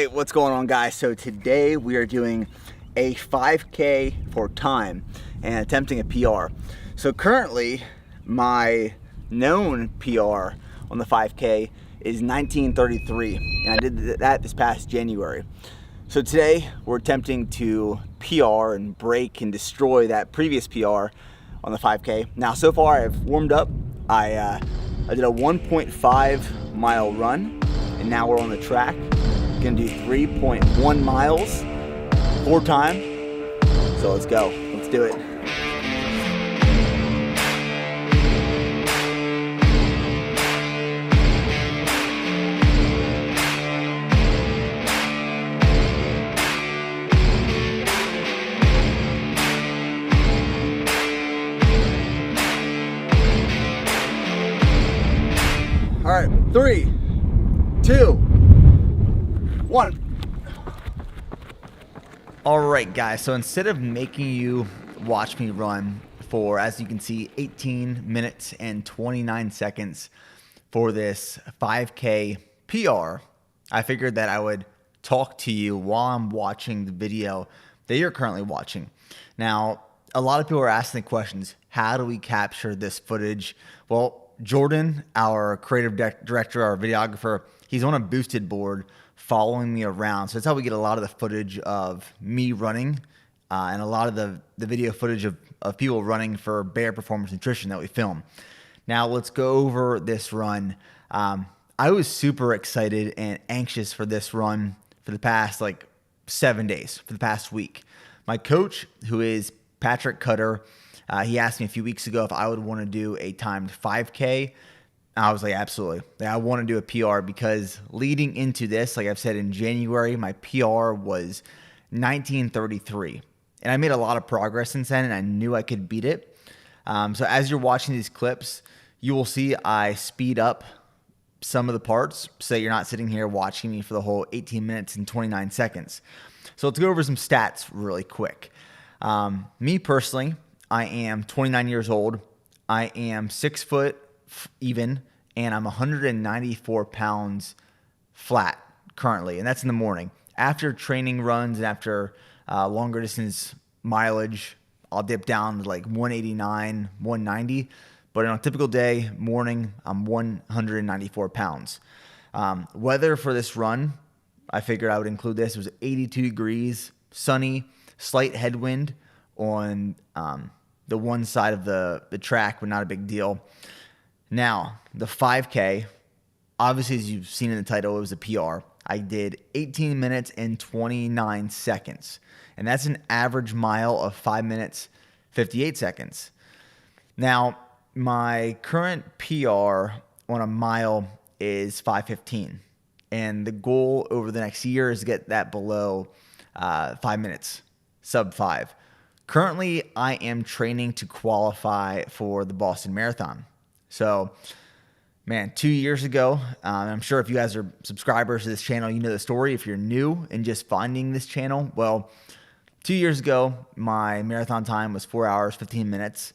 right, what's going on, guys? So today we are doing a 5K for time and attempting a PR. So currently my known PR on the 5K is 1933, and I did that this past January. So today we're attempting to PR and break and destroy that previous PR on the 5K. Now so far I've warmed up. I did a 1.5 mile run, and now we're on the track. Gonna do 3.1 miles, 4 time. So let's go, let's do it. All right, 3, 2, 1. All right, guys, so instead of making you watch me run for, as you can see, 18 minutes and 29 seconds for this 5K PR, I figured that I would talk to you while I'm watching the video that you're currently watching. Now, a lot of people are asking the questions, how do we capture this footage? Well, Jordan, our creative director, our videographer, he's on a boosted board following me around. So that's how we get a lot of the footage of me running and a lot of the video footage of people running for Bear Performance Nutrition that we film. Now let's go over this run. I was super excited and anxious for this run for the past 7 days, for the past week. My coach, who is Patrick Cutter, he asked me a few weeks ago if I would want to do a timed 5K. I was like, absolutely. I want to do a PR because leading into this, like I've said in January, my PR was 1933. And I made a lot of progress since then, and I knew I could beat it. So as you're watching these clips, you will see I speed up some of the parts so you're not sitting here watching me for the whole 18 minutes and 29 seconds. So let's go over some stats really quick. Me personally, I am 29 years old. I am 6 foot even, and I'm 194 pounds flat currently, and that's in the morning. After training runs and after longer distance mileage, I'll dip down to 189, 190. But on a typical day, morning, I'm 194 pounds. Weather for this run, I figured I would include this. It was 82 degrees, sunny, slight headwind on the one side of the track, but not a big deal. Now, the 5K, obviously, as you've seen in the title, it was a PR. I did 18 minutes and 29 seconds, and that's an average mile of 5 minutes, 58 seconds. Now, my current PR on a mile is 5:15, and the goal over the next year is to get that below 5 minutes, sub 5. Currently, I am training to qualify for the Boston Marathon. So, man, 2 years ago, I'm sure if you guys are subscribers to this channel, you know the story. If you're new and just finding this channel, well, 2 years ago, my marathon time was 4 hours, 15 minutes.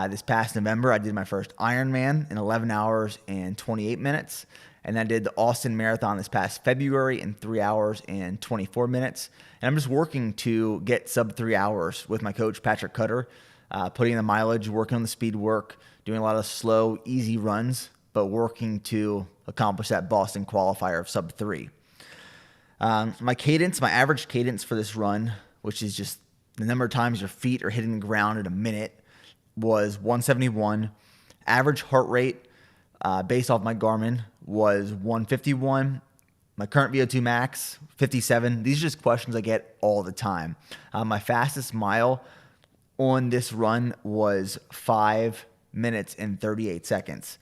This past November, I did my first Ironman in 11 hours and 28 minutes. And I did the Austin Marathon this past February in 3 hours and 24 minutes. And I'm just working to get sub 3 hours with my coach, Patrick Cutter, putting in the mileage, working on the speed work, doing a lot of slow, easy runs, but working to accomplish that Boston qualifier of sub 3. My cadence, my average cadence for this run, which is just the number of times your feet are hitting the ground in a minute, was 171. Average heart rate, based off my Garmin, was 151. My current VO2 max, 57. These are just questions I get all the time. My fastest mile on this run was 5 minutes and 38 seconds.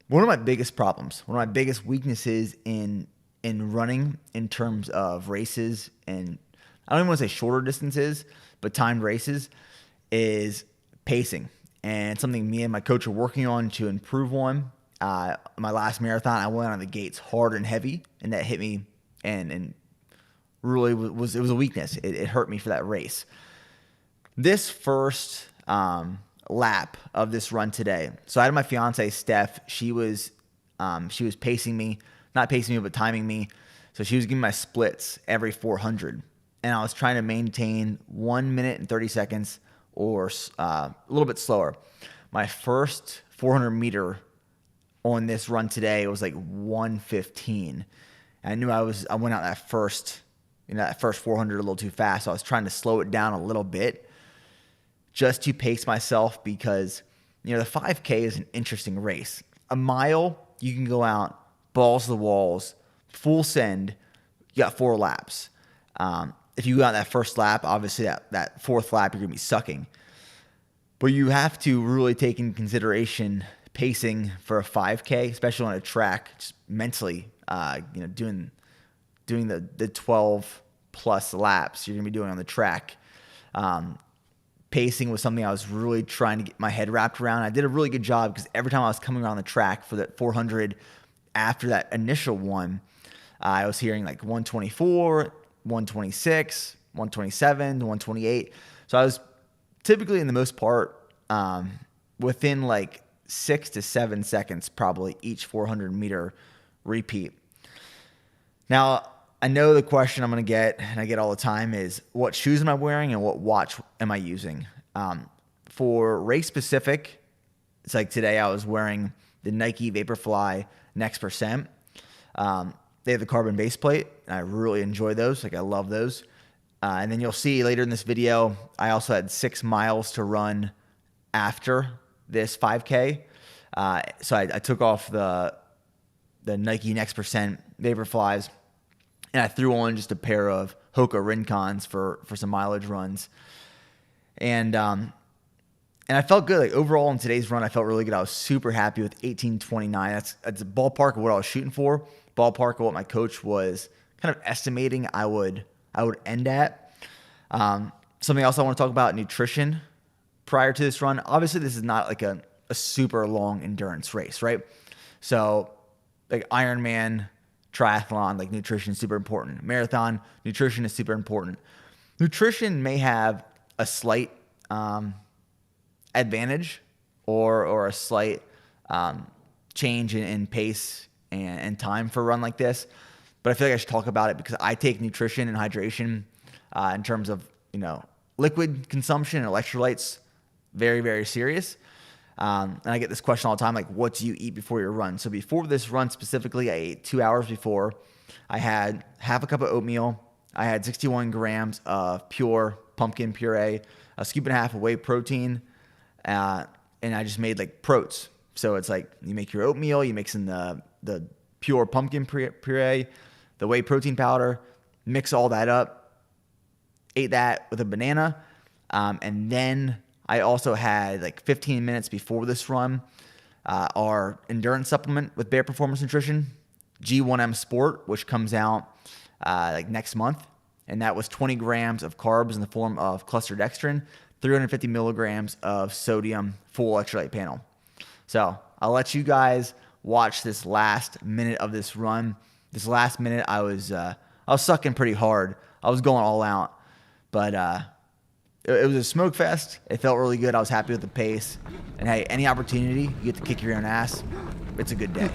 One of my biggest problems, one of my biggest weaknesses in running in terms of races, and I don't even want to say shorter distances, but timed races, is pacing. And something me and my coach are working on to improve on. My last marathon, I went on the gates hard and heavy, and that hit me and really was a weakness. It hurt me for that race. This first lap of this run today. So I had my fiance, Steph. She was pacing me, not pacing me, but timing me. So she was giving my splits every 400. And I was trying to maintain 1 minute and 30 seconds or a little bit slower. My first 400 meter on this run today was like 1:15. And I knew I went out that first 400 a little too fast. So I was trying to slow it down a little bit just to pace myself because, the 5K is an interesting race. A mile, you can go out, balls to the walls, full send, you got 4 laps. If you go out that first lap, obviously that fourth lap, you're going to be sucking. But you have to really take into consideration pacing for a 5K, especially on a track, just mentally, doing the 12 plus laps you're going to be doing on the track. Pacing was something I was really trying to get my head wrapped around. I did a really good job because every time I was coming around the track for that 400 after that initial one, I was hearing like 124, 126, 127, 128. So I was typically, in the most part, within like 6 to 7 seconds probably each 400 meter repeat. Now, I know the question I'm going to get, and I get all the time, is what shoes am I wearing and what watch am I using? For race specific, it's like today I was wearing the Nike Vaporfly Next Percent. They have the carbon base plate, and I really enjoy those. Like, I love those. And then you'll see later in this video, I also had 6 miles to run after this 5K. So I took off the Nike Next Percent Vaporflies, and I threw on just a pair of Hoka Rincons for some mileage runs. And I felt good. Like, overall in today's run, I felt really good. I was super happy with 18:29. That's a ballpark of what I was shooting for. Ballpark of what my coach was kind of estimating I would end at. Something else I want to talk about, nutrition prior to this run. Obviously, this is not like a super long endurance race, right? So like Ironman, triathlon, like nutrition is super important. Marathon, nutrition is super important. Nutrition may have a slight advantage or a slight change in pace and time for a run like this. But I feel like I should talk about it because I take nutrition and hydration in terms of, liquid consumption and electrolytes very, very serious. And I get this question all the time, like, what do you eat before your run? So before this run specifically, I ate 2 hours before. I had half a cup of oatmeal. I had 61 grams of pure pumpkin puree, a scoop and a half of whey protein, and I just made like protes. So it's like you make your oatmeal, you mix in the pure pumpkin puree, the whey protein powder, mix all that up, ate that with a banana, and then I also had like 15 minutes before this run, our endurance supplement with Bare Performance Nutrition, G1M Sport, which comes out like next month. And that was 20 grams of carbs in the form of cluster dextrin, 350 milligrams of sodium, full electrolyte panel. So I'll let you guys watch this last minute of this run. This last minute, I was sucking pretty hard. I was going all out, but it was a smoke fest. It felt really good. I was happy with the pace. And hey, any opportunity you get to kick your own ass, it's a good day.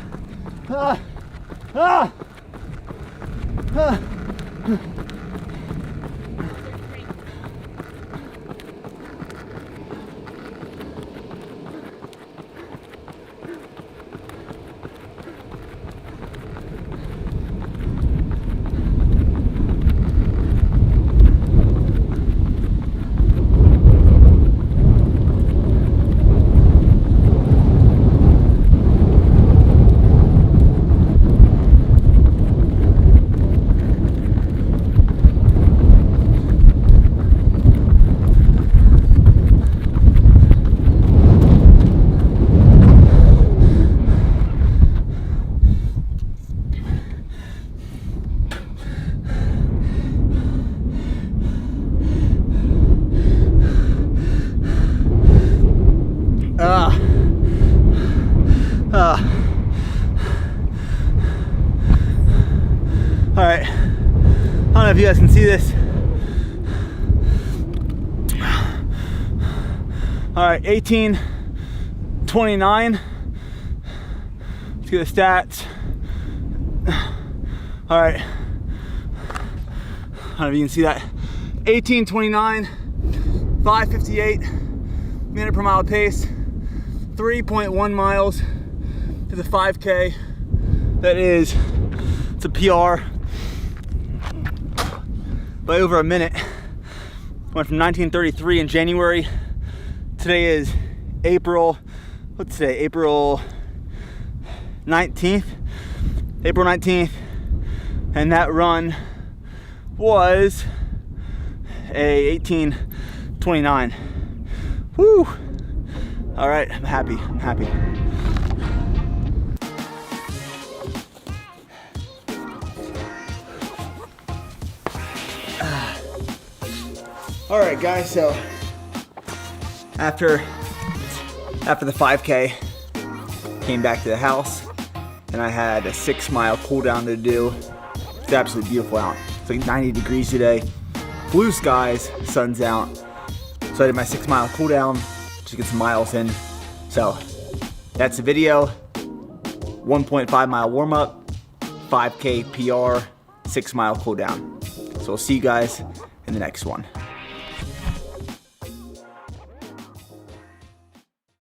All right, I don't know if you guys can see this. All right, 18:29. Let's get the stats. All right, don't know if you can see that. 18:29, 5:58 minute per mile pace, 3.1 miles to the 5K. It's a PR by over a minute. Went from 1933 in January. Today is April 19th. April 19th. And that run was a 18:29. Woo! All right, I'm happy. All right, guys, so after the 5K, came back to the house and I had a 6 mile cool down to do. It's absolutely beautiful out. It's like 90 degrees today, blue skies, sun's out. So I did my 6 mile cool down to get some miles in. So that's the video. 1.5 mile warm up, 5K PR, 6 mile cool down. So we'll see you guys in the next one.